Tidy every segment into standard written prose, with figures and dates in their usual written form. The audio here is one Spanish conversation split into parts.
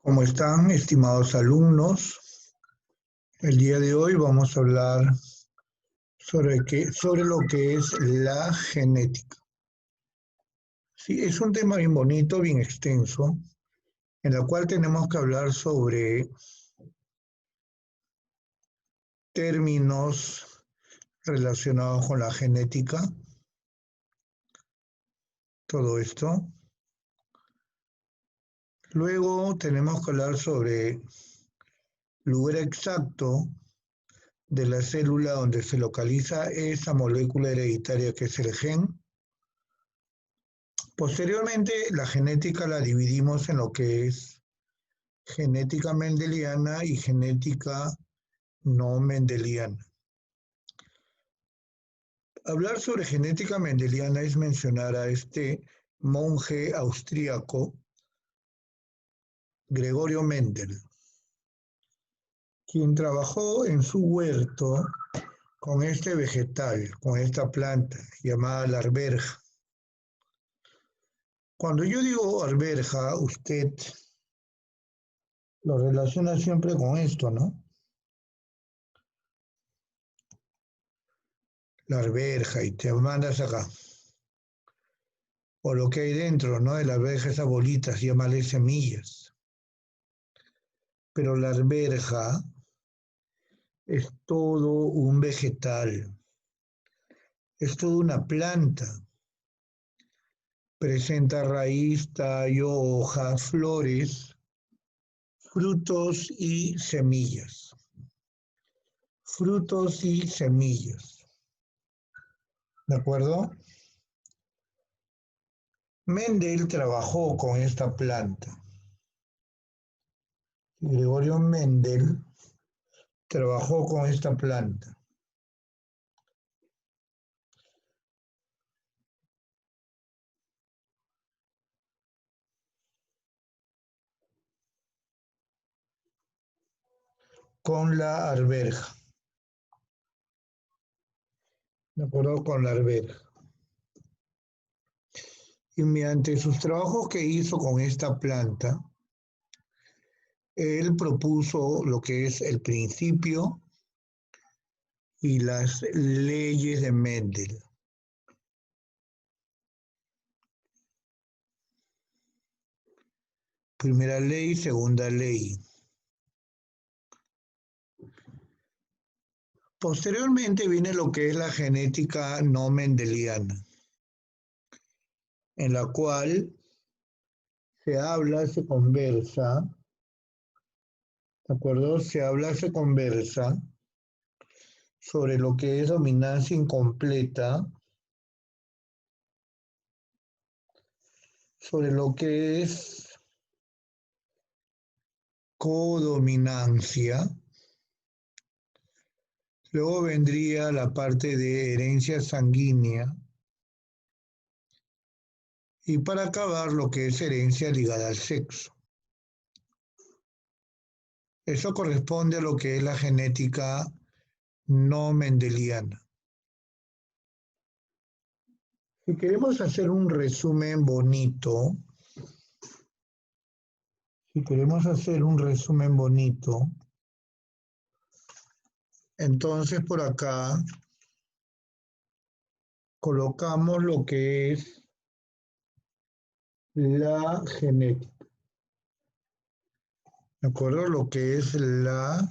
¿Cómo están, estimados alumnos? El día de hoy vamos a hablar sobre lo que es la genética. Sí, es un tema bien bonito, bien extenso, en el cual tenemos que hablar sobre términos relacionados con la genética, todo esto. Luego tenemos que hablar sobre el lugar exacto de la célula donde se localiza esa molécula hereditaria que es el gen. Posteriormente, la genética la dividimos en lo que es genética mendeliana y genética no mendeliana. Hablar sobre genética mendeliana es mencionar a este monje austríaco, Gregorio Mendel, quien trabajó en su huerto con este vegetal, con esta planta llamada la arberja. Cuando yo digo arberja, usted lo relaciona siempre con esto, ¿no? La arberja, y te mandas acá. O lo que hay dentro, ¿no? De la arberja, esas bolitas, llámale semillas. Pero la arberja es todo un vegetal, es toda una planta. Presenta raíz, tallo, hoja, flores, frutos y semillas. Frutos y semillas. ¿De acuerdo? Mendel trabajó con esta planta. Gregorio Mendel trabajó con esta planta. Con la arberja. ¿De acuerdo? Con la arberja. Y mediante sus trabajos que hizo con esta planta, él propuso lo que es el principio y las leyes de Mendel. Primera ley, segunda ley. Posteriormente viene lo que es la genética no mendeliana, en la cual se habla, se conversa, ¿de acuerdo? Se habla, se conversa sobre lo que es dominancia incompleta, sobre lo que es codominancia. Luego vendría la parte de herencia sanguínea. Y para acabar, lo que es herencia ligada al sexo. Eso corresponde a lo que es la genética no mendeliana. Si queremos hacer un resumen bonito, entonces por acá colocamos lo que es la genética. ¿De acuerdo? Lo que es la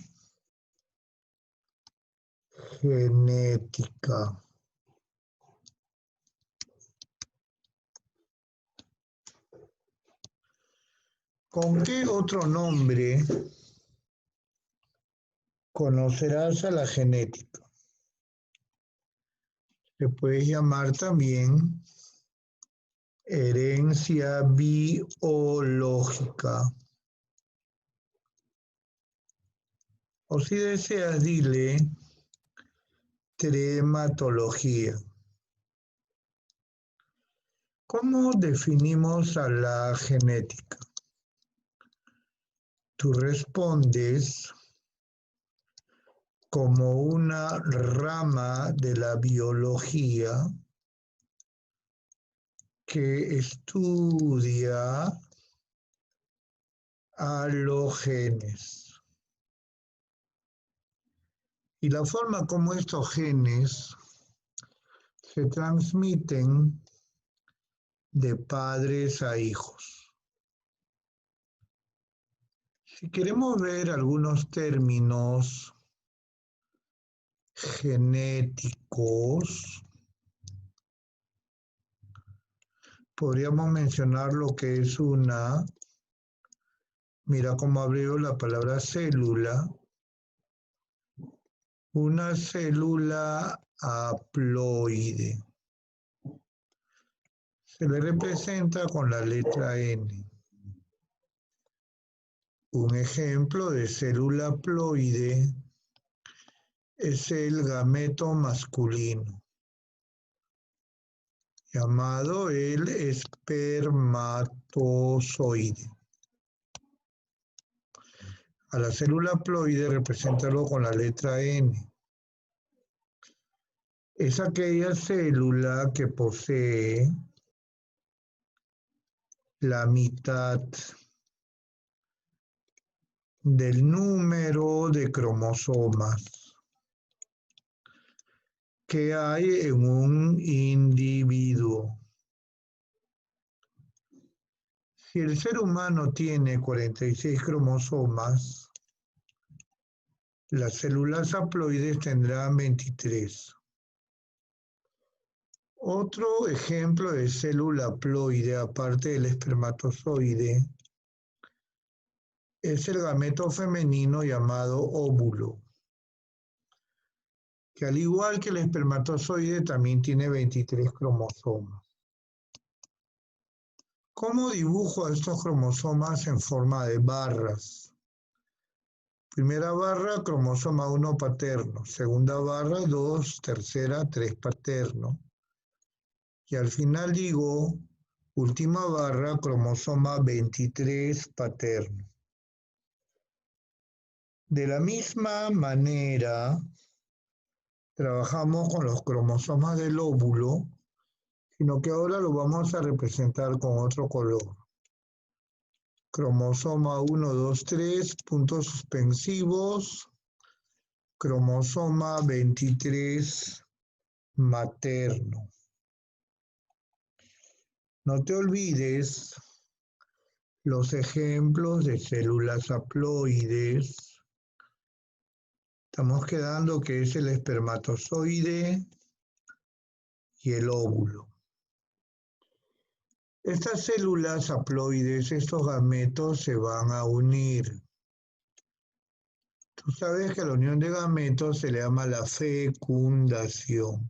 genética. ¿Con qué otro nombre conocerás a la genética? Se puede llamar también herencia biológica. O si deseas, dile trematología. ¿Cómo definimos a la genética? Tú respondes como una rama de la biología que estudia a los genes. Y la forma como estos genes se transmiten de padres a hijos. Si queremos ver algunos términos genéticos, podríamos mencionar lo que es mira cómo abrió la palabra célula, una célula haploide. Se le representa con la letra N. Un ejemplo de célula haploide es el gameto masculino, llamado el espermatozoide. A la célula haploide representarlo con la letra N. Es aquella célula que posee la mitad del número de cromosomas que hay en un individuo. Si el ser humano tiene 46 cromosomas, las células haploides tendrán 23. Otro ejemplo de célula haploide, aparte del espermatozoide, es el gameto femenino llamado óvulo, que al igual que el espermatozoide también tiene 23 cromosomas. ¿Cómo dibujo a estos cromosomas en forma de barras? Primera barra, cromosoma 1 paterno. Segunda barra, 2, tercera, 3 paterno. Y al final digo, última barra, cromosoma 23 paterno. De la misma manera, trabajamos con los cromosomas del óvulo, sino que ahora lo vamos a representar con otro color. Cromosoma 1, 2, 3, puntos suspensivos, cromosoma 23 materno. No te olvides los ejemplos de células haploides. Estamos quedando que es el espermatozoide y el óvulo. Estas células haploides, estos gametos, se van a unir. Tú sabes que a la unión de gametos se le llama la fecundación.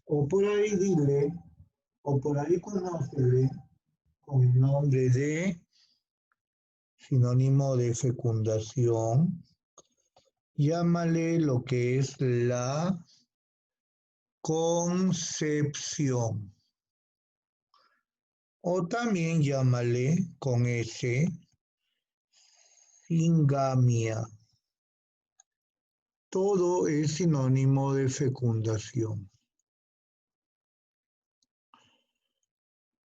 O por ahí dile, o por ahí conócele con el nombre de sinónimo de fecundación. Llámale lo que es la concepción. O también llámale con S, singamia. Todo es sinónimo de fecundación.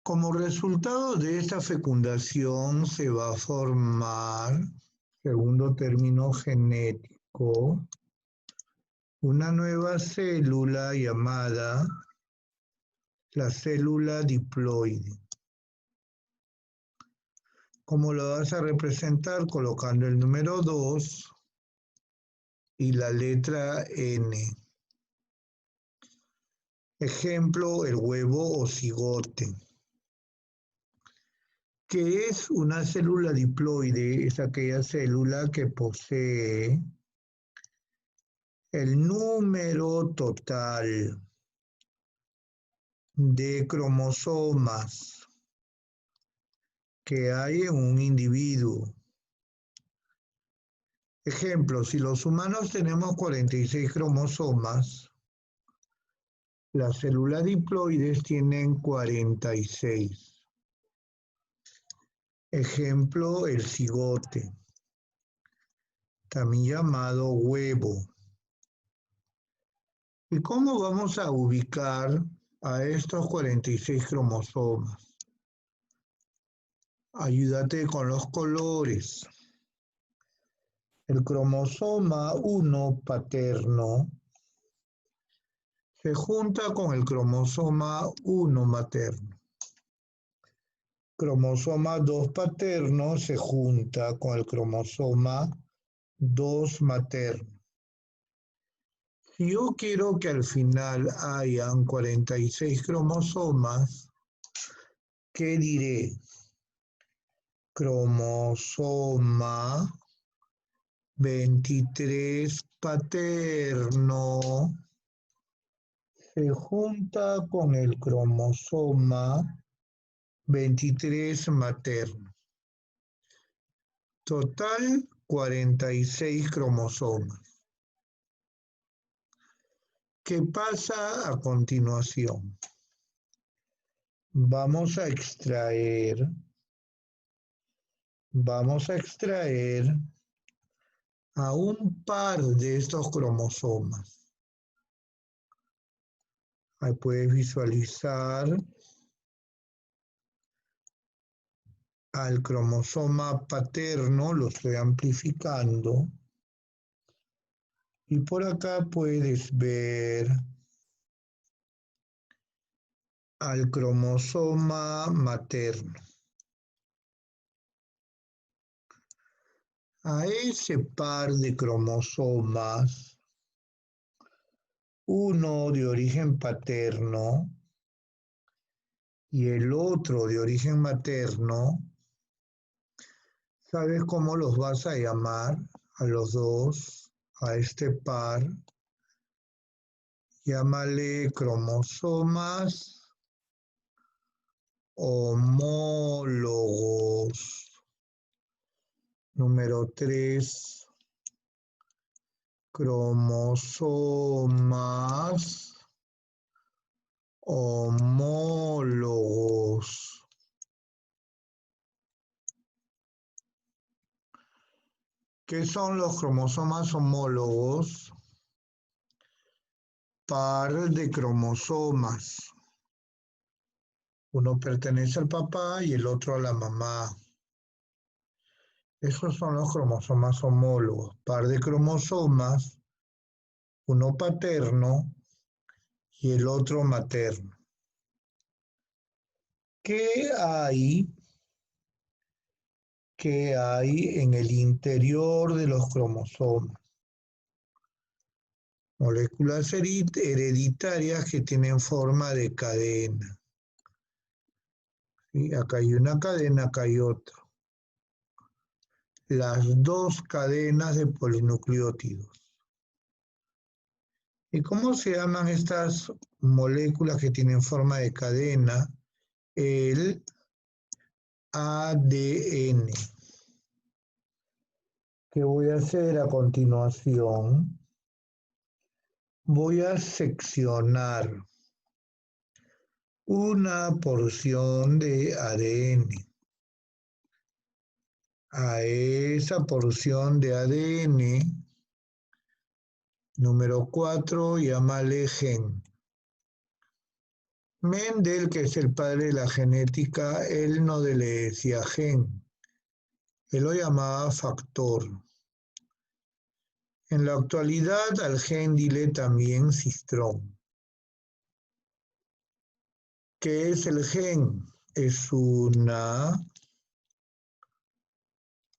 Como resultado de esta fecundación se va a formar, segundo término genético, una nueva célula llamada la célula diploide. ¿Cómo lo vas a representar? Colocando el número 2 y la letra N. Ejemplo, el huevo o cigote. ¿Qué es una célula diploide? Es aquella célula que posee el número total de cromosomas que hay en un individuo. Ejemplo, si los humanos tenemos 46 cromosomas, las células diploides tienen 46. Ejemplo, el cigote, también llamado huevo. ¿Y cómo vamos a ubicar a estos 46 cromosomas? Ayúdate con los colores. El cromosoma 1 paterno se junta con el cromosoma 1 materno. Cromosoma 2 paterno se junta con el cromosoma 2 materno. Si yo quiero que al final hayan 46 cromosomas, ¿qué diré? Cromosoma 23 paterno se junta con el cromosoma 23 materno. Total 46 cromosomas. ¿Qué pasa a continuación? Vamos a extraer a un par de estos cromosomas. Ahí puedes visualizar al cromosoma paterno, lo estoy amplificando. Y por acá puedes ver al cromosoma materno. A ese par de cromosomas, uno de origen paterno y el otro de origen materno, ¿sabes cómo los vas a llamar a los dos, a este par? Llámale cromosomas homólogos. Número 3, cromosomas homólogos. ¿Qué son los cromosomas homólogos? Par de cromosomas. Uno pertenece al papá y el otro a la mamá. Esos son los cromosomas homólogos. Par de cromosomas, uno paterno y el otro materno. ¿Qué hay en el interior de los cromosomas? Moléculas hereditarias que tienen forma de cadena. ¿Sí? Acá hay una cadena, acá hay otra. Las dos cadenas de polinucleótidos. ¿Y cómo se llaman estas moléculas que tienen forma de cadena? El ADN. ¿Qué voy a hacer a continuación? Voy a seccionar una porción de ADN. A esa porción de ADN, número 4, llámale gen. Mendel, que es el padre de la genética, él no le decía gen, él lo llamaba factor. En la actualidad al gen dile también cistrón. ¿Qué es el gen? Es una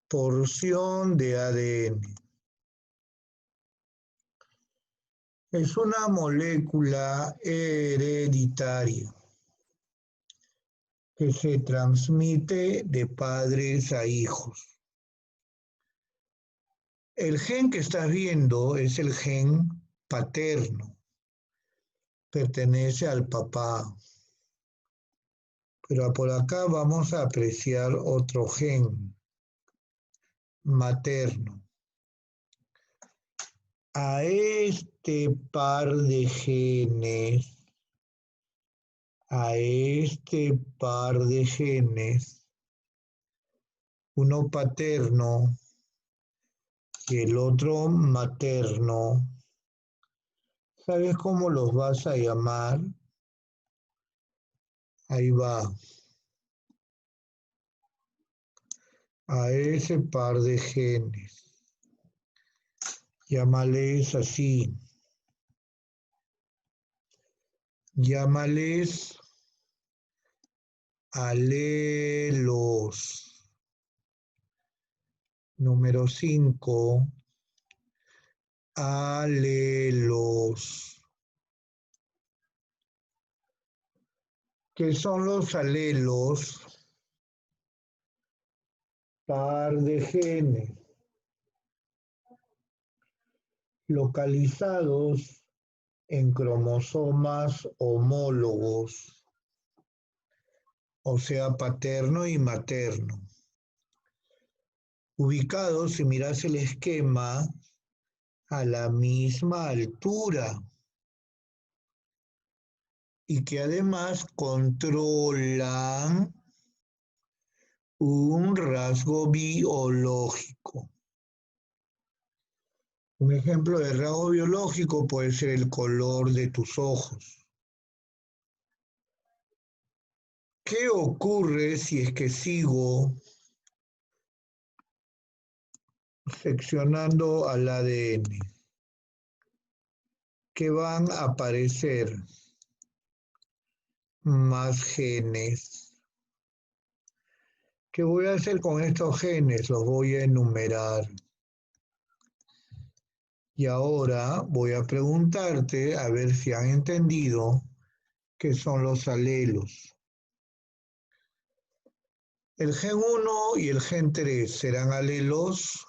porción de ADN. Es una molécula hereditaria que se transmite de padres a hijos. El gen que estás viendo es el gen paterno, pertenece al papá. Pero por acá vamos a apreciar otro gen materno. A este par de genes, uno paterno y el otro materno, ¿sabes cómo los vas a llamar? Ahí va. a ese par de genes. Llámales así. Llámales alelos. Número 5. Alelos. ¿Qué son los alelos? Par de genes localizados en cromosomas homólogos, o sea, paterno y materno, ubicados, si miras el esquema, a la misma altura y que además controlan un rasgo biológico. Un ejemplo de rasgo biológico puede ser el color de tus ojos. ¿Qué ocurre si es que sigo seccionando al ADN? Que van a aparecer más genes. ¿Qué voy a hacer con estos genes? Los voy a enumerar. Y ahora voy a preguntarte a ver si han entendido qué son los alelos. ¿El gen 1 y el gen 3 serán alelos?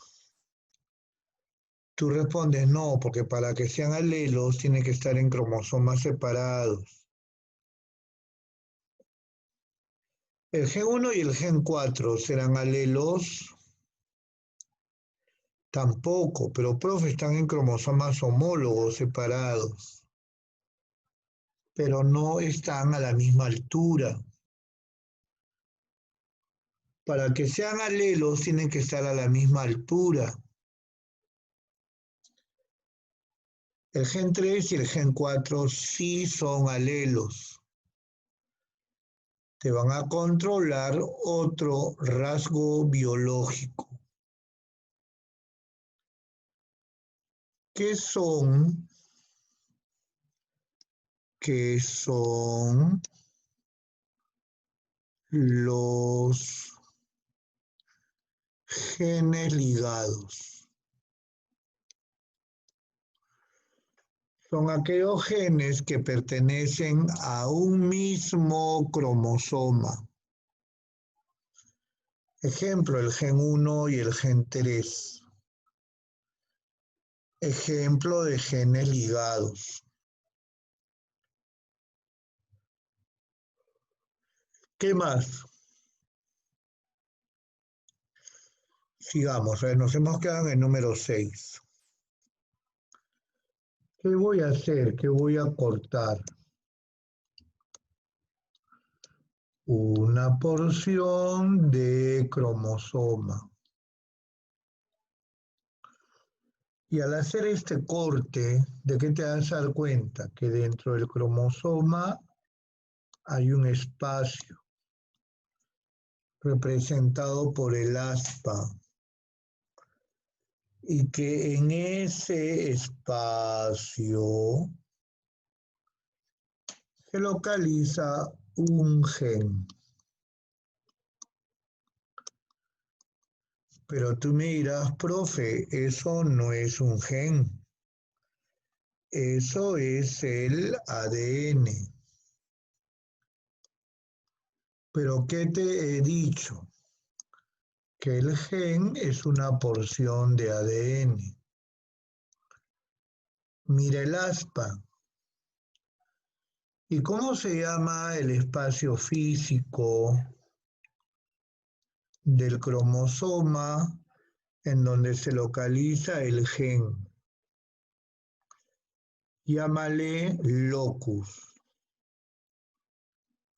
Tú respondes no, porque para que sean alelos tienen que estar en cromosomas separados. ¿El gen 1 y el gen 4 serán alelos? Tampoco, pero profe, están en cromosomas homólogos separados, pero no están a la misma altura. Para que sean alelos tienen que estar a la misma altura. El gen 3 y el gen 4 sí son alelos. Te van a controlar otro rasgo biológico. ¿Qué son? ¿Qué son los genes ligados? Son aquellos genes que pertenecen a un mismo cromosoma. Ejemplo, el gen 1 y el gen 3. Ejemplo de genes ligados. ¿Qué más? Sigamos, nos hemos quedado en el número 6. ¿Qué voy a hacer? ¿Qué voy a cortar? Una porción de cromosoma. Y al hacer este corte, ¿de qué te vas a dar cuenta? Que dentro del cromosoma hay un espacio representado por el aspa y que en ese espacio se localiza un gen. Pero tú me dirás, profe, eso no es un gen, eso es el ADN. Pero ¿qué te he dicho? Que el gen es una porción de ADN. Mira el aspa. ¿Y cómo se llama el espacio físico del cromosoma en donde se localiza el gen? Llámale locus.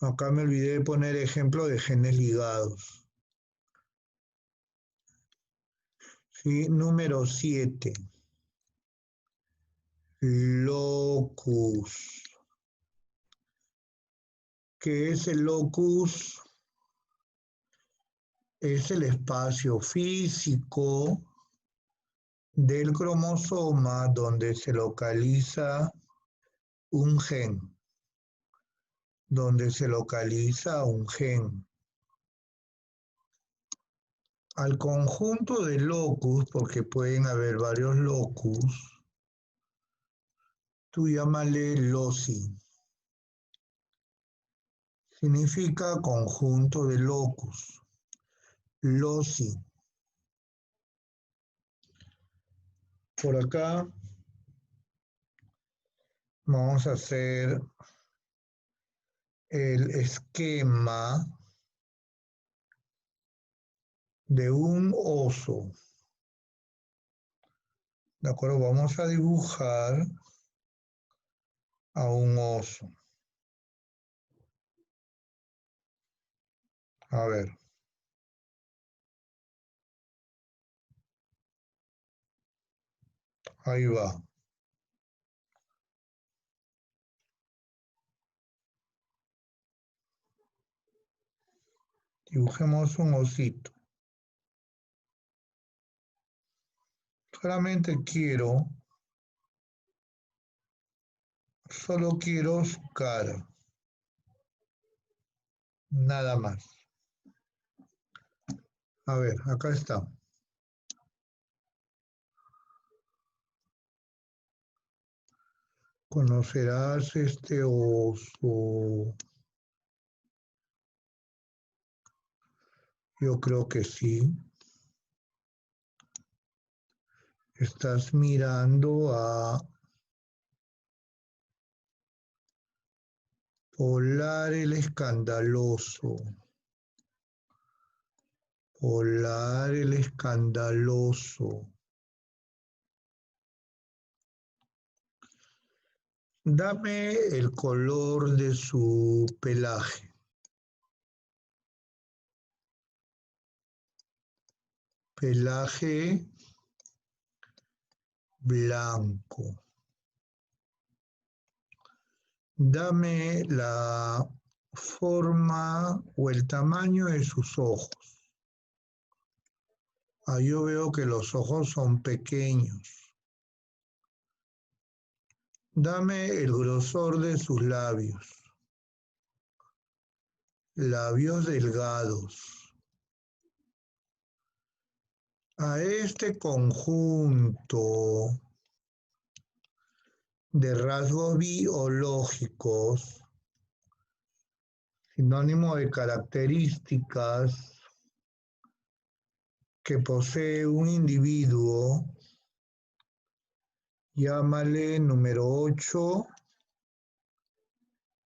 Acá me olvidé de poner ejemplo de genes ligados. ¿Sí? Número 7. Locus. ¿Qué es el locus? es el espacio físico del cromosoma donde se localiza un gen, Al conjunto de locus, porque pueden haber varios locus, tú llámale loci. Significa conjunto de locus. Loci. Por acá vamos a hacer el esquema de un oso. ¿De acuerdo? Vamos a dibujar a un oso. A ver. Ahí va. Dibujemos un osito. Solo quiero su cara. Nada más. A ver, acá está. ¿Conocerás este oso? Yo creo que sí. Estás mirando a Polar el Escandaloso. Polar el Escandaloso. Dame el color de su pelaje. Pelaje blanco. Dame la forma o el tamaño de sus ojos. Yo veo que los ojos son pequeños. Dame el grosor de sus labios. Labios delgados. A este conjunto de rasgos biológicos, sinónimo de características que posee un individuo, llámale número 8,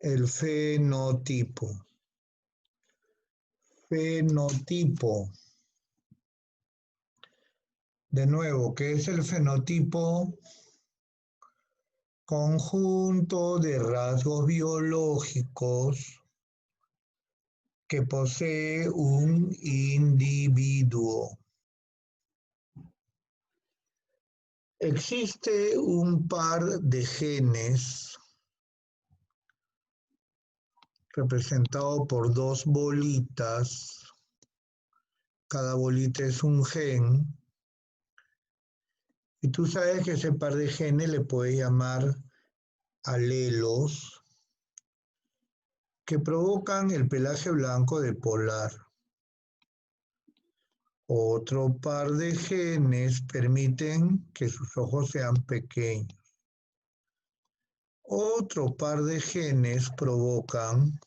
el fenotipo. Fenotipo. De nuevo, ¿qué es el fenotipo? Conjunto de rasgos biológicos que posee un individuo. Existe un par de genes representado por dos bolitas. Cada bolita es un gen. Y tú sabes que ese par de genes le puedes llamar alelos, que provocan el pelaje blanco de Polar. Otro par de genes permiten que sus ojos sean pequeños. Otro par de genes provocan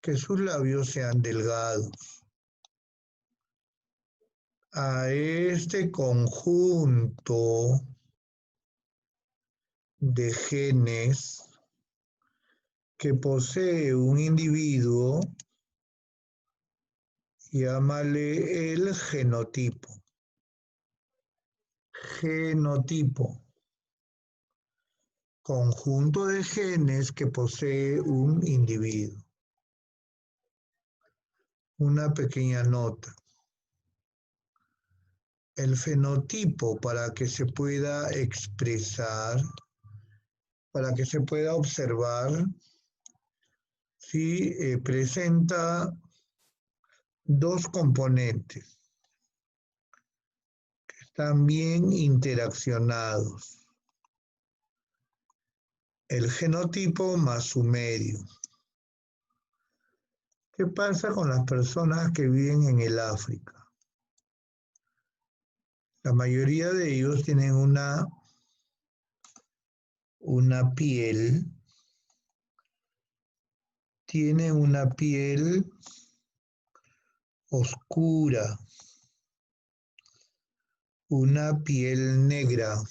que sus labios sean delgados. A este conjunto de genes que posee un individuo, llámale el genotipo. Genotipo. Conjunto de genes que posee un individuo. Una pequeña nota. El fenotipo, para que se pueda expresar, para que se pueda observar, ¿sí? Presenta dos componentes que están bien interaccionados. El genotipo más su medio. ¿Qué pasa con las personas que viven en el África? La mayoría de ellos tienen una piel, oscura, una piel negra.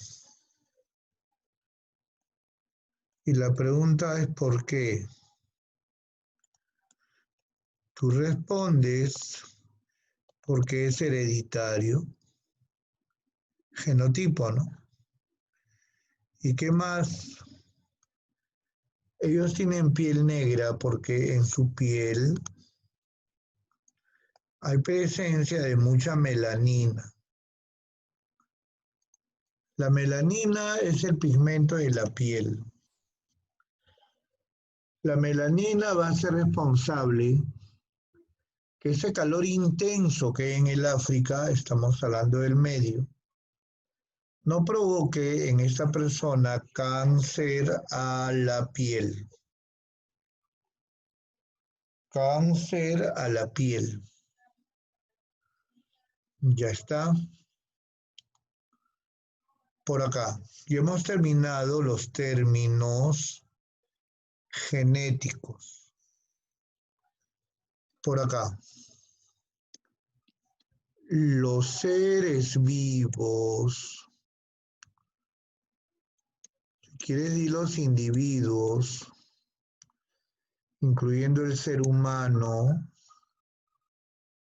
Y la pregunta es ¿por qué? Tú respondes porque es hereditario, genotipo, ¿no? ¿Y qué más? Ellos tienen piel negra porque en su piel hay presencia de mucha melanina. La melanina es el pigmento de la piel. La melanina va a ser responsable que ese calor intenso que hay en el África, estamos hablando del medio, no provoque en esta persona cáncer a la piel. Cáncer a la piel. Ya está. Por acá. Y hemos terminado los términos genéticos. Por acá. Los seres vivos, si quieres decir los individuos, incluyendo el ser humano,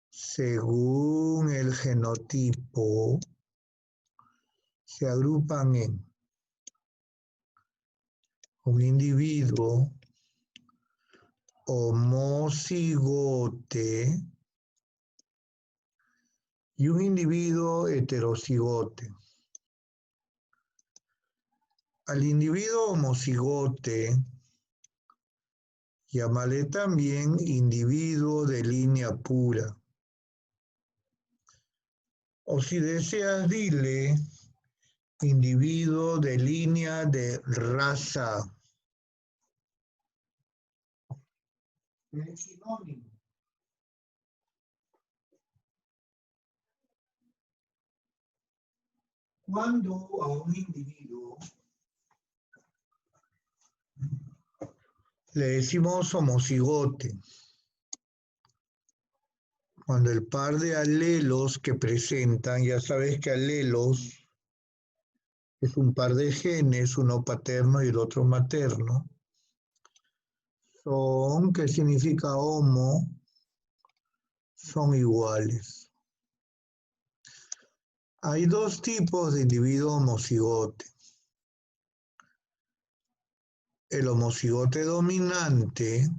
según el genotipo, se agrupan en un individuo homocigote y un individuo heterocigote. Al individuo homocigote, llámale también individuo de línea pura. O si deseas, dile individuo de línea de raza. Es sinónimo. Cuando a un individuo le decimos homocigote, cuando el par de alelos que presentan, ya sabes que alelos es un par de genes, uno paterno y el otro materno, son, ¿qué significa homo? Son iguales. Hay dos tipos de individuo homocigote. El homocigote dominante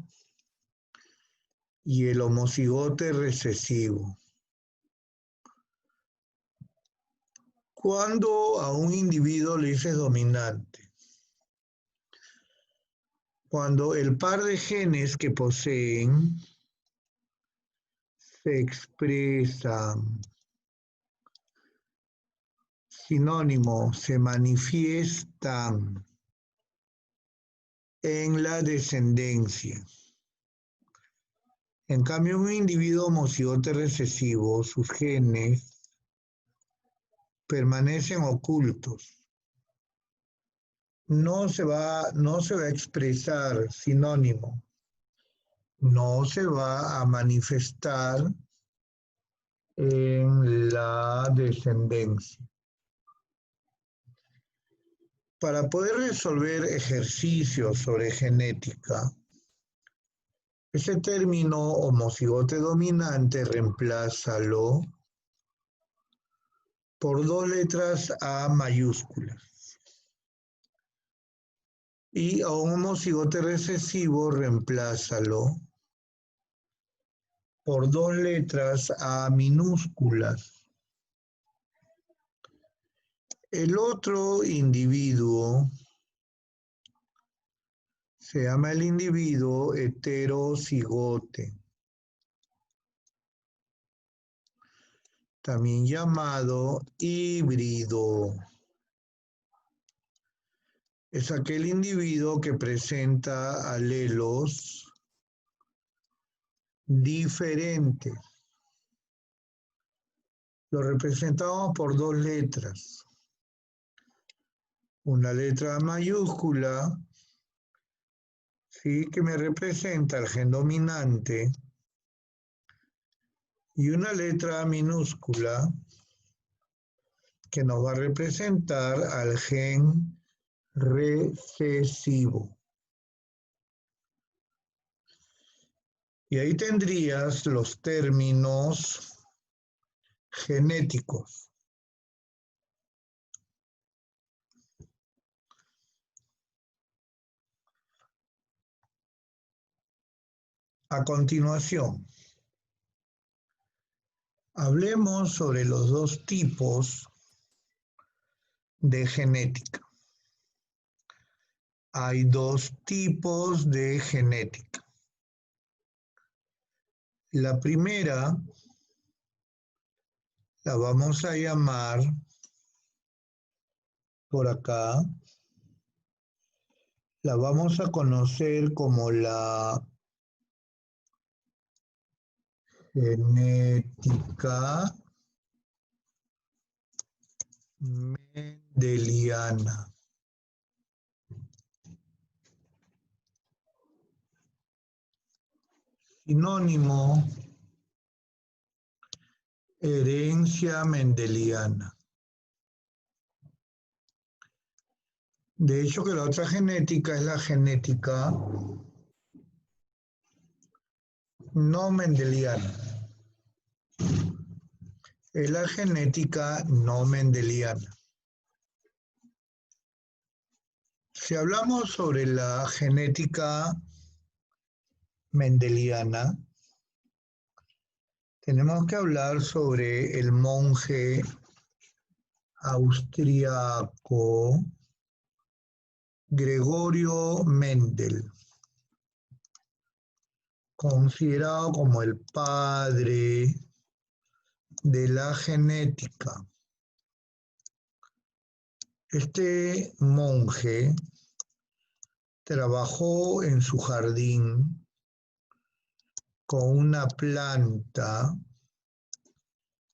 y el homocigote recesivo. Cuando a un individuo le dices dominante, cuando el par de genes que poseen se expresan, sinónimo, se manifiestan en la descendencia. En cambio, un individuo homocigote recesivo, sus genes permanecen ocultos. No se va a expresar, sinónimo, no se va a manifestar en la descendencia. Para poder resolver ejercicios sobre genética, ese término homocigote dominante reemplázalo por dos letras A mayúsculas. Y a un homocigote recesivo reemplázalo por dos letras A minúsculas. El otro individuo se llama el individuo heterocigote. también llamado híbrido. Es aquel individuo que presenta alelos diferentes. Lo representamos por dos letras. Una letra mayúscula, ¿sí?, que me representa el gen dominante, y una letra minúscula que nos va a representar al gen recesivo. Y ahí tendrías los términos genéticos. A continuación, hablemos sobre los dos tipos de genética. Hay dos tipos de genética. La primera la vamos a llamar por acá, la vamos a conocer como la genética mendeliana. Sinónimo, herencia mendeliana. De hecho, que la otra genética es la genética no mendeliana. Es la genética no mendeliana. Si hablamos sobre la genética mendeliana, tenemos que hablar sobre el monje austriaco Gregorio Mendel, considerado como el padre de la genética. Este monje trabajó en su jardín con una planta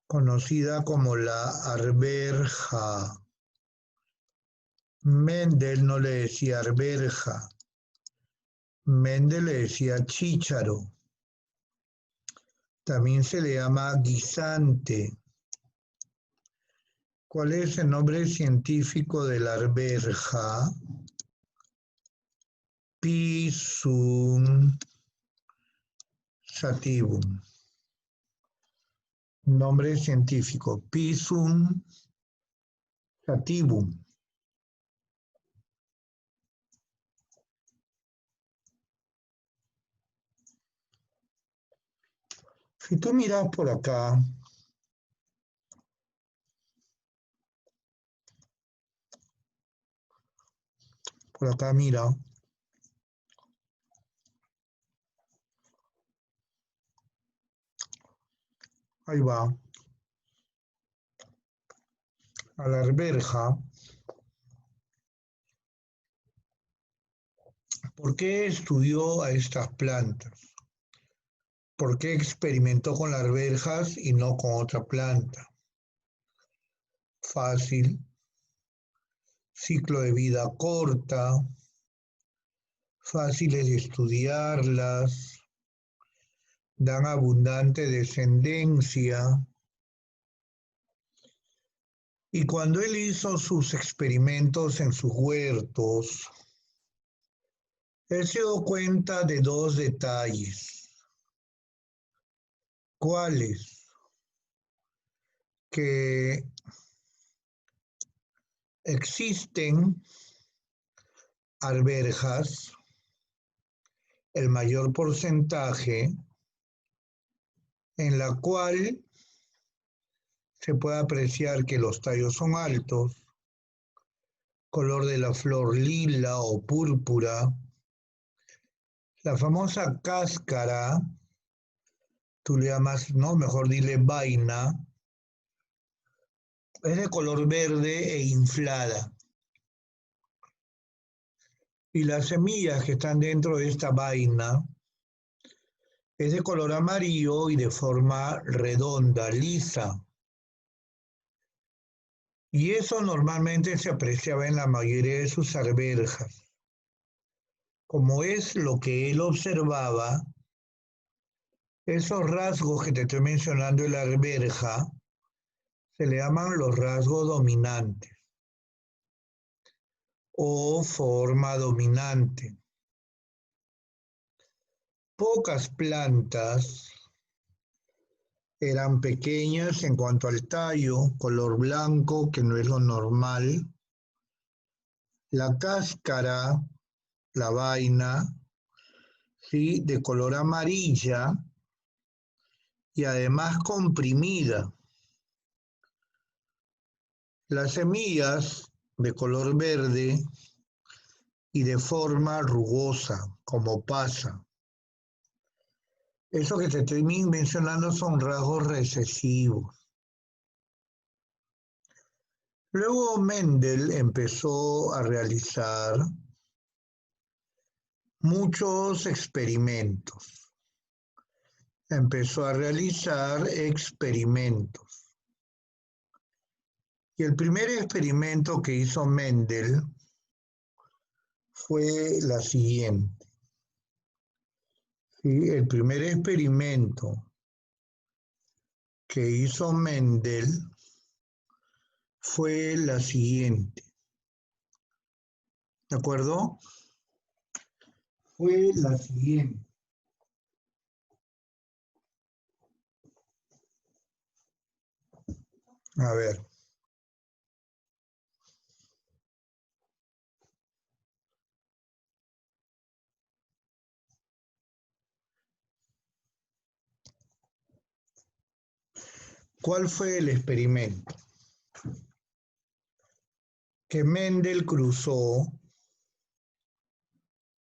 conocida como la arberja. Mendel no le decía arberja, Mendel le decía chícharo. También se le llama guisante. ¿Cuál es el nombre científico de la arberja? Pisum sativum. Nombre científico, Pisum sativum. Si tú miras por acá, mira, ahí va, a la arberja. ¿Por qué estudió a estas plantas? ¿Por qué experimentó con las arberjas y no con otra planta? Fácil, ciclo de vida corta, fáciles de estudiarlas, dan abundante descendencia. Y cuando él hizo sus experimentos en sus huertos, él se dio cuenta de dos detalles. ¿Cuáles? Que existen arberjas, el mayor porcentaje, en la cual se puede apreciar que los tallos son altos, color de la flor lila o púrpura, la famosa cáscara, tú le llamas, no, mejor dile vaina, es de color verde e inflada. Y las semillas que están dentro de esta vaina es de color amarillo y de forma redonda, lisa. Y eso normalmente se apreciaba en la mayoría de sus arvejas. Como es lo que él observaba, esos rasgos que te estoy mencionando de la arveja se le llaman los rasgos dominantes o forma dominante. Pocas plantas eran pequeñas en cuanto al tallo, color blanco, que no es lo normal. La cáscara, la vaina, ¿sí? De color amarilla y además comprimida. Las semillas de color verde y de forma rugosa, como pasa. Eso que te estoy mencionando son rasgos recesivos. Luego Mendel empezó a realizar muchos experimentos. Empezó a realizar experimentos. Y el primer experimento que hizo Mendel fue la siguiente. ¿Sí? El primer experimento que hizo Mendel fue la siguiente. ¿De acuerdo? Fue la siguiente. A ver. ¿Cuál fue el experimento? Que Mendel cruzó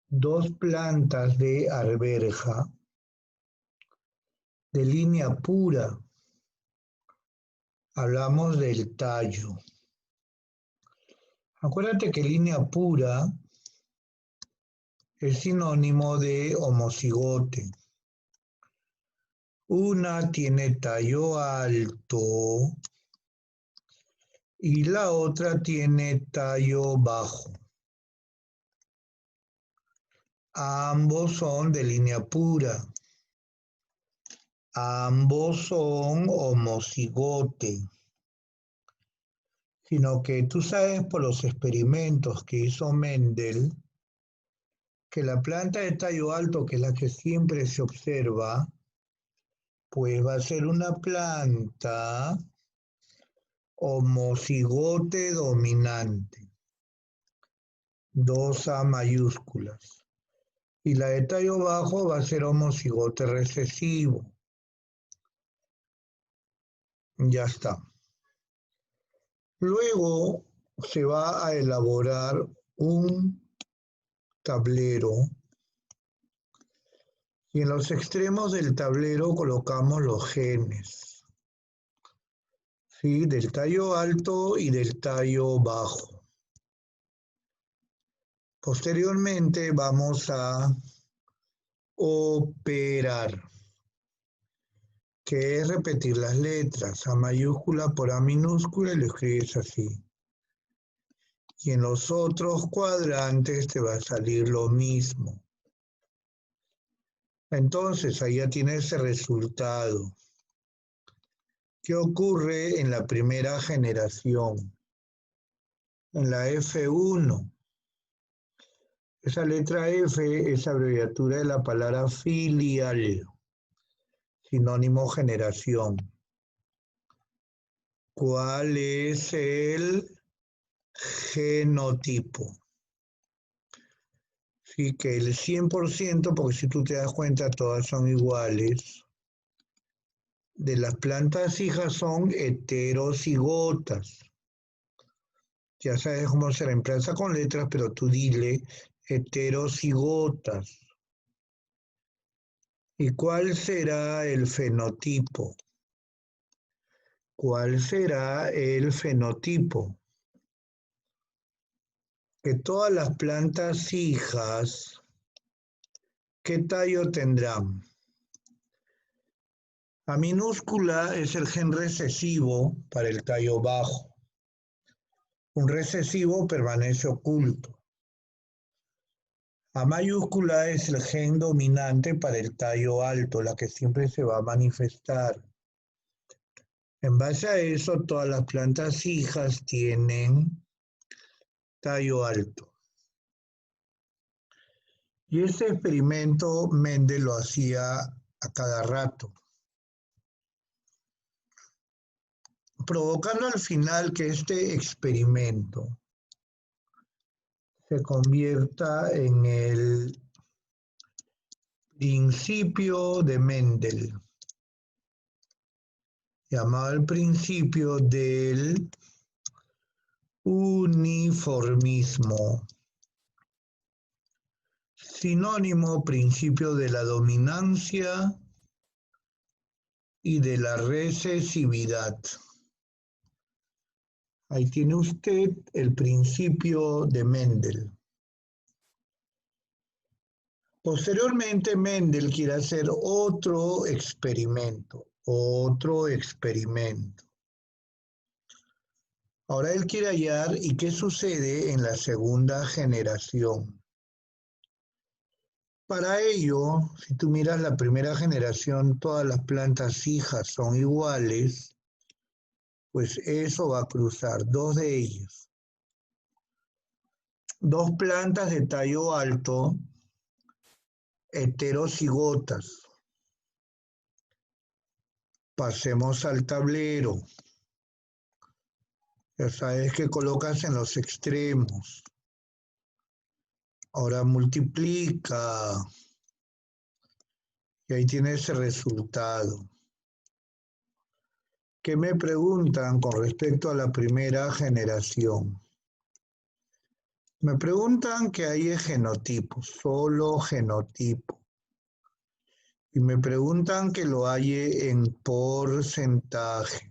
dos plantas de arveja de línea pura. Hablamos del tallo. Acuérdate que línea pura es sinónimo de homocigote. Una tiene tallo alto y la otra tiene tallo bajo. Ambos son de línea pura. Ambos son homocigote. Sino que tú sabes por los experimentos que hizo Mendel que la planta de tallo alto, que es la que siempre se observa, pues va a ser una planta homocigote dominante, 2A mayúsculas. Y la de tallo bajo va a ser homocigote recesivo. Ya está. Luego se va a elaborar un tablero y en los extremos del tablero colocamos los genes, ¿sí? Del tallo alto y del tallo bajo. Posteriormente vamos a operar, que es repetir las letras, A mayúscula por A minúscula, y lo escribes así. Y en los otros cuadrantes te va a salir lo mismo. Entonces, ahí ya tienes el resultado. ¿Qué ocurre en la primera generación? En la F1. Esa letra F es abreviatura de la palabra filial, sinónimo generación. ¿Cuál es el genotipo? Sí, que el 100%, porque si tú te das cuenta todas son iguales, de las plantas hijas son heterocigotas. Ya sabes cómo se reemplaza con letras, pero tú dile heterocigotas. ¿Y cuál será el fenotipo? ¿Cuál será el fenotipo? Que todas las plantas hijas, ¿qué tallo tendrán? A minúscula es el gen recesivo para el tallo bajo. Un recesivo permanece oculto. A mayúscula es el gen dominante para el tallo alto, la que siempre se va a manifestar. En base a eso, todas las plantas hijas tienen tallo alto. Y este experimento Mendel lo hacía a cada rato, provocando al final que este experimento se convierta en el principio de Mendel, llamado el principio del uniformismo, sinónimo principio de la dominancia y de la recesividad. Ahí tiene usted el principio de Mendel. Posteriormente, Mendel quiere hacer otro experimento. Ahora él quiere hallar y qué sucede en la segunda generación. Para ello, si tú miras la primera generación, todas las plantas hijas son iguales, pues eso va a cruzar dos de ellas. Dos plantas de tallo alto, heterocigotas. Pasemos al tablero. Ya sabes que colocas en los extremos. Ahora multiplica. Y ahí tienes el resultado. ¿Qué me preguntan con respecto a la primera generación? Me preguntan que hay genotipos, solo genotipo. Y me preguntan que lo halle en porcentaje.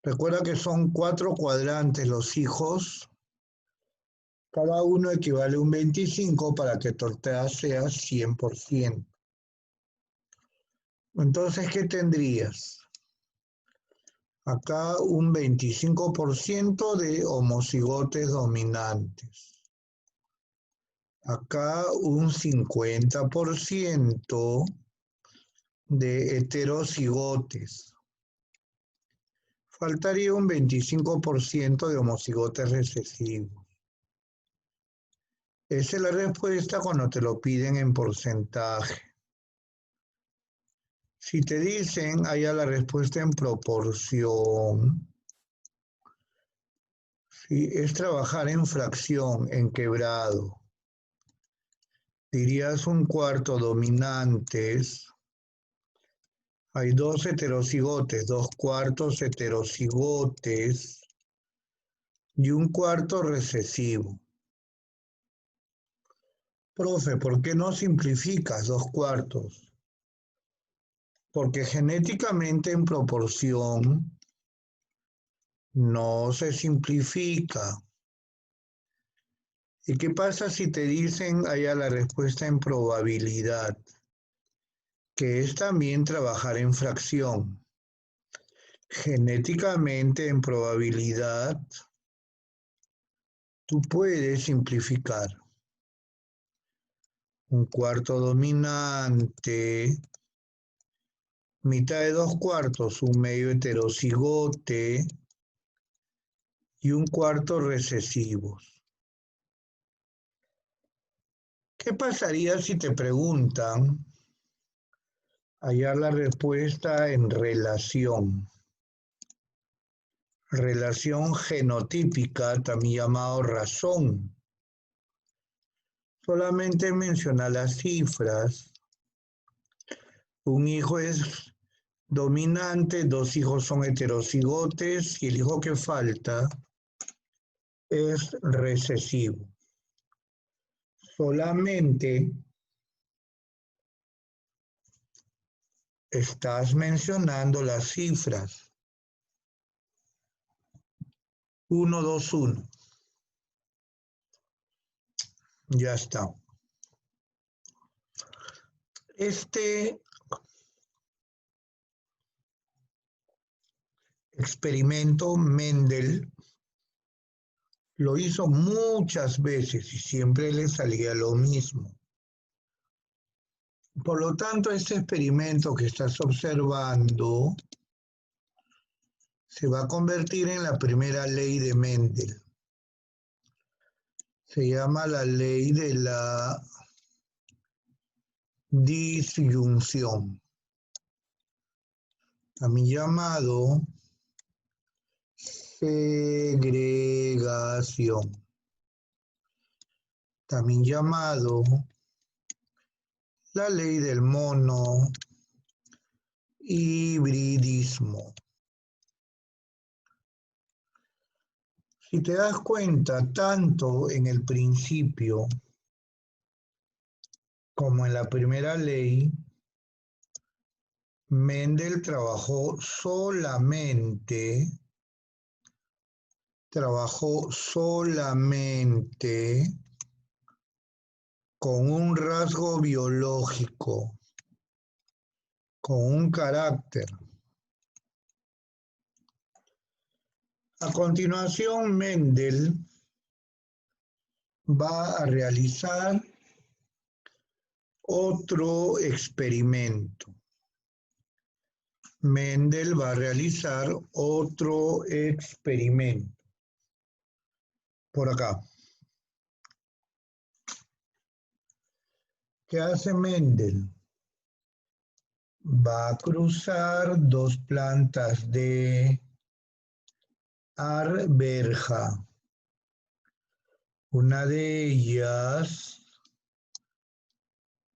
Recuerda que son 4 cuadrantes los hijos. Cada uno equivale a un 25 para que tortea sea 100%. Entonces, ¿qué tendrías? Acá un 25% de homocigotes dominantes. Acá un 50% de heterocigotes. Faltaría un 25% de homocigotes recesivos. Esa es la respuesta cuando te lo piden en porcentaje. Si te dicen, haya la respuesta en proporción, ¿sí? Es trabajar en fracción, en quebrado. Dirías un cuarto dominantes. Hay 2 heterocigotes, 2 cuartos heterocigotes y un cuarto recesivo. Profe, ¿por qué no simplificas 2 cuartos? Porque genéticamente en proporción no se simplifica. ¿Y qué pasa si te dicen haya la respuesta en probabilidad? Que es también trabajar en fracción. Genéticamente en probabilidad, tú puedes simplificar. Un cuarto dominante, mitad de 2 cuartos, un medio heterocigote y un cuarto recesivos. ¿Qué pasaría si te preguntan hallar la respuesta en relación? Relación genotípica, también llamado razón. Solamente menciona las cifras. Un hijo es dominante, 2 hijos son heterocigotes y el hijo que falta es recesivo. Solamente estás mencionando las cifras 1, 2, 1. Ya está. Este experimento Mendel lo hizo muchas veces y siempre le salía lo mismo. Por lo tanto, este experimento que estás observando se va a convertir en la primera ley de Mendel. Se llama la ley de la disyunción. También llamado segregación. También llamado la ley del mono hibridismo. Si te das cuenta, tanto en el principio como en la primera ley, Mendel trabajó solamente con un rasgo biológico, con un carácter. A continuación, Mendel va a realizar otro experimento. Mendel va a realizar otro experimento. Por acá. ¿Qué hace Mendel? Va a cruzar dos plantas de arberja. Una de ellas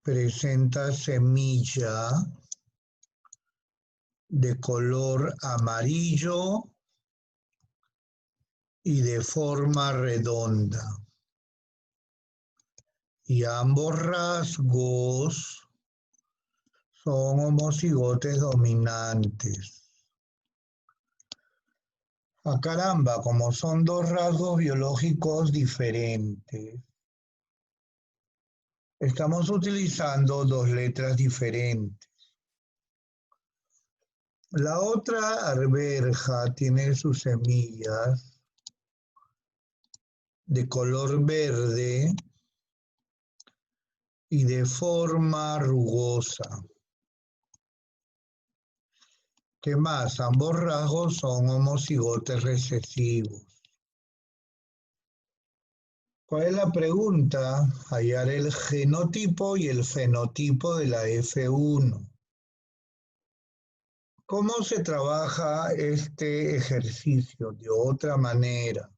presenta semilla de color amarillo y de forma redonda. Y ambos rasgos son homocigotes dominantes. Ah, caramba, como son dos rasgos biológicos diferentes, estamos utilizando dos letras diferentes. La otra arberja tiene sus semillas de color verde y de forma rugosa. ¿Qué más? Ambos rasgos son homocigotes recesivos. ¿Cuál es la pregunta? Hallar el genotipo y el fenotipo de la F1. ¿Cómo se trabaja este ejercicio de otra manera?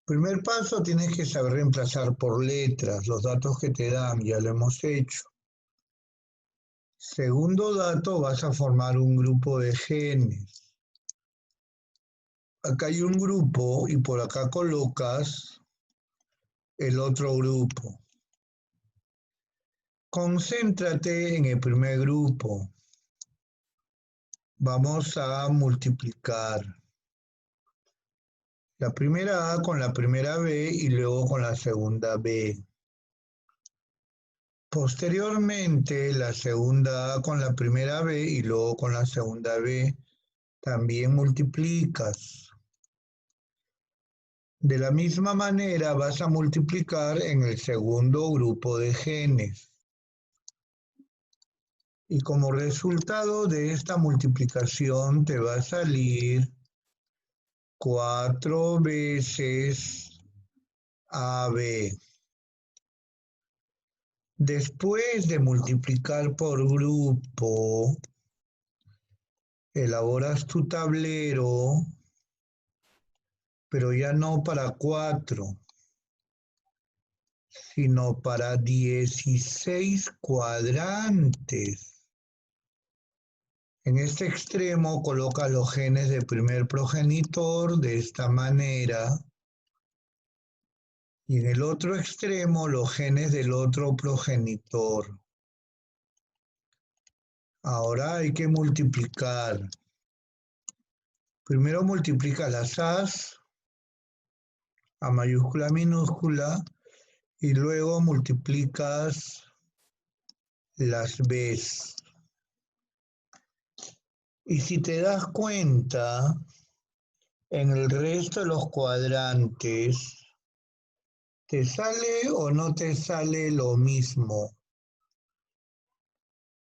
Primer paso, tienes que saber reemplazar por letras los datos que te dan, ya lo hemos hecho. Segundo dato, vas a formar un grupo de genes. Acá hay un grupo y por acá colocas el otro grupo. Concéntrate en el primer grupo. Vamos a multiplicar la primera A con la primera B y luego con la segunda B. Posteriormente, la segunda A con la primera B y luego con la segunda B. También multiplicas. De la misma manera vas a multiplicar en el segundo grupo de genes. Y como resultado de esta multiplicación te va a salir 4 veces AB. Después de multiplicar por grupo, elaboras tu tablero, pero ya no para 4, sino para 16 cuadrantes. En este extremo coloca los genes del primer progenitor de esta manera y en el otro extremo los genes del otro progenitor. Ahora hay que multiplicar. Primero multiplica las A's a mayúscula minúscula y luego multiplicas las B's. Y si te das cuenta, en el resto de los cuadrantes, ¿te sale o no te sale lo mismo?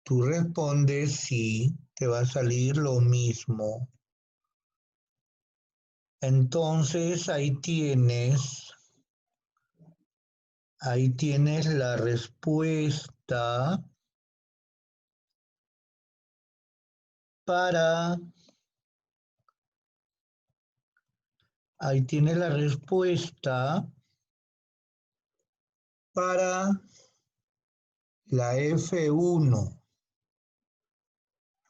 Tú respondes sí, te va a salir lo mismo. Entonces ahí tienes la respuesta para, ahí tienes la respuesta para la F1.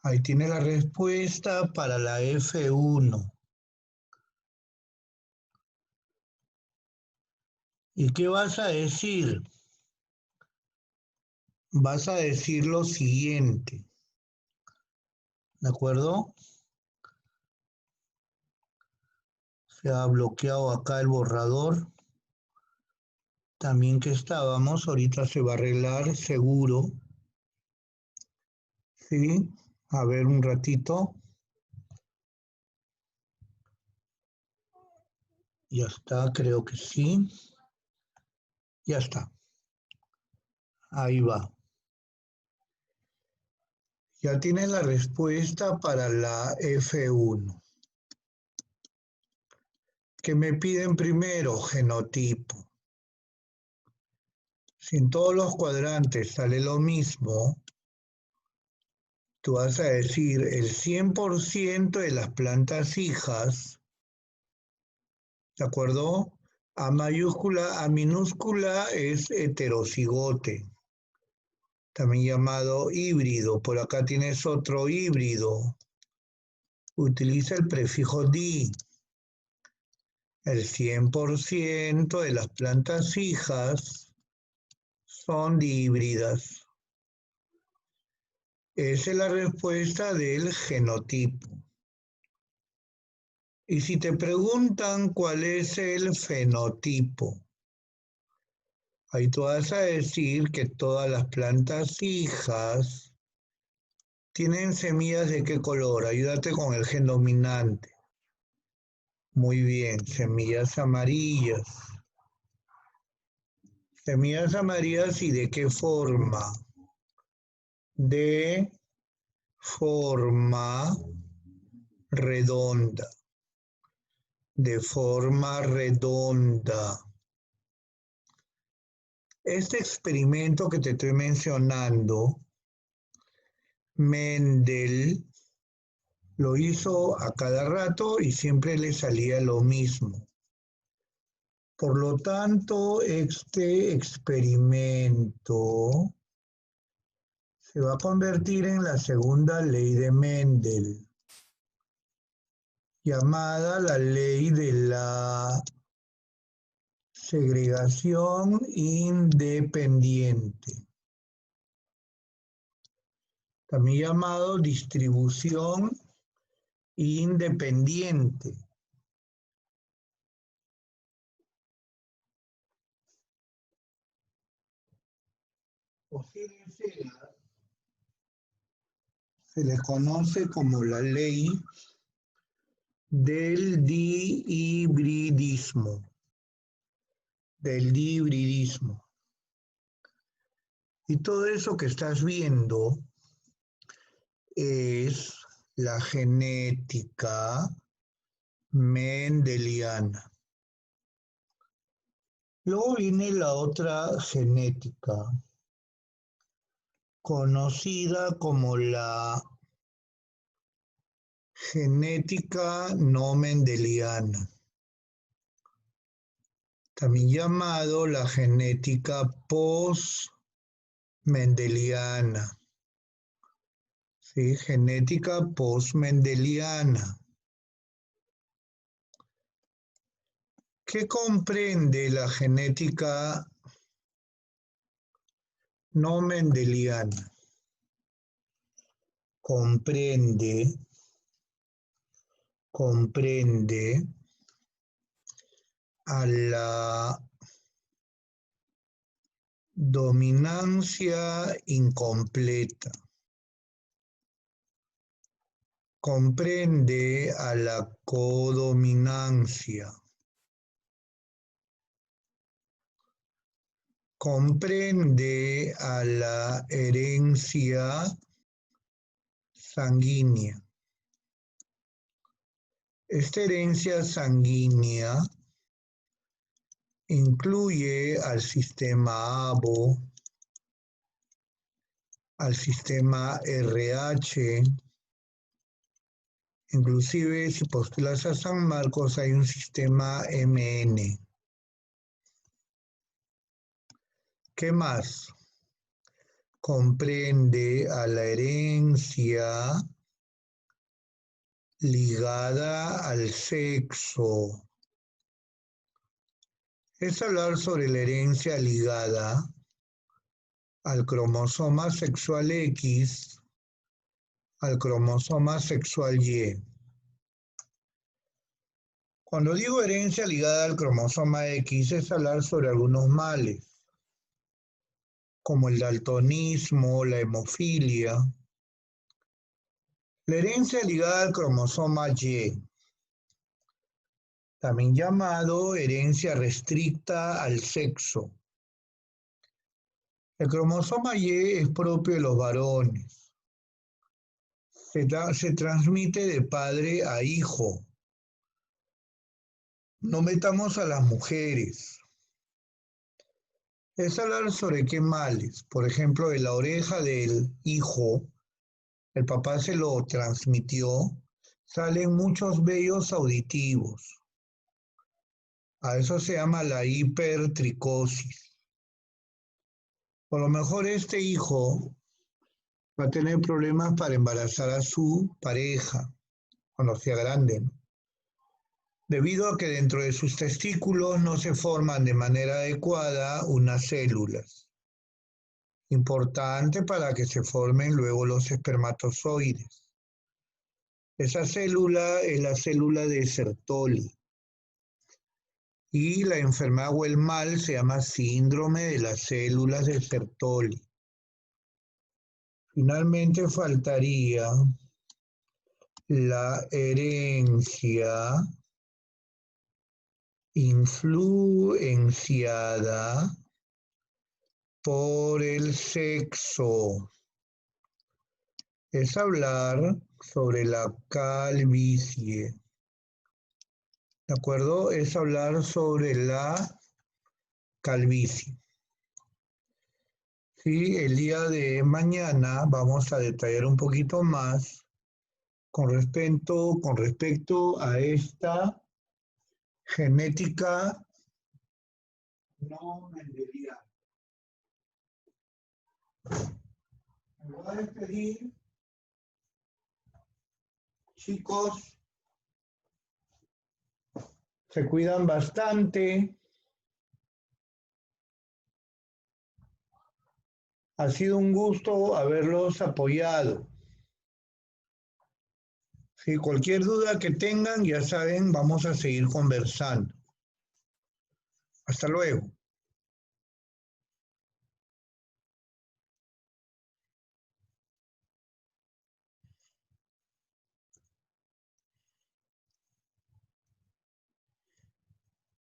Ahí tiene la respuesta para la F1. ¿Y qué vas a decir? Vas a decir lo siguiente, ¿de acuerdo? Se ha bloqueado acá el borrador. También que estábamos, ahorita se va a arreglar seguro. ¿Sí? A ver un ratito. Ya está, creo que sí. Ya está. Ahí va. Ya tienes la respuesta para la F1. ¿Qué me piden primero? Genotipo. Si en todos los cuadrantes sale lo mismo, tú vas a decir el 100% de las plantas hijas, ¿de acuerdo? A mayúscula, a minúscula es heterocigote, también llamado híbrido. Por acá tienes otro híbrido. Utiliza el prefijo di. El 100% de las plantas hijas son dihíbridas. Esa es la respuesta del genotipo. Y si te preguntan cuál es el fenotipo, ahí tú vas a decir que todas las plantas hijas tienen semillas de qué color. Ayúdate con el gen dominante. Muy bien, semillas amarillas. Semillas amarillas, ¿y de qué forma? De forma redonda. De forma redonda. Este experimento que te estoy mencionando, Mendel lo hizo a cada rato y siempre le salía lo mismo. Por lo tanto, este experimento se va a convertir en la segunda ley de Mendel, llamada la ley de la segregación independiente, también llamado distribución independiente. O se les conoce como la ley del dihibridismo. Y todo eso que estás viendo es la genética mendeliana. Luego viene la otra genética, conocida como la genética no mendeliana, también llamado la genética post-mendeliana. ¿Sí? Genética post-mendeliana. ¿Qué comprende la genética no mendeliana? comprende a la dominancia incompleta. Comprende a la codominancia. Comprende a la herencia sanguínea. Esta herencia sanguínea incluye al sistema ABO, al sistema RH, inclusive si postulas a San Marcos hay un sistema MN. ¿Qué más? Comprende a la herencia ligada al sexo. Es hablar sobre la herencia ligada al cromosoma sexual X, al cromosoma sexual Y. Cuando digo herencia ligada al cromosoma X, es hablar sobre algunos males, como el daltonismo, la hemofilia. La herencia ligada al cromosoma Y, también llamado herencia restricta al sexo. El cromosoma Y es propio de los varones. Se transmite de padre a hijo. No metamos a las mujeres. Es hablar sobre qué males. Por ejemplo, de la oreja del hijo, el papá se lo transmitió, salen muchos vellos auditivos. A eso se llama la hipertricosis. Por lo mejor este hijo va a tener problemas para embarazar a su pareja cuando sea grande, ¿no? Debido a que dentro de sus testículos no se forman de manera adecuada unas células, importante para que se formen luego los espermatozoides. Esa célula es la célula de Sertoli y la enfermedad o el mal se llama síndrome de las células de Sertoli. Finalmente faltaría la herencia influenciada por el sexo. Es hablar sobre la calvicie. ¿De acuerdo? Es hablar sobre la calvicie. Sí, el día de mañana vamos a detallar un poquito más con respecto a esta genética no mendeliana. Me voy a despedir, chicos. Se cuidan bastante. Ha sido un gusto haberlos apoyado. Si cualquier duda que tengan, ya saben, vamos a seguir conversando. Hasta luego.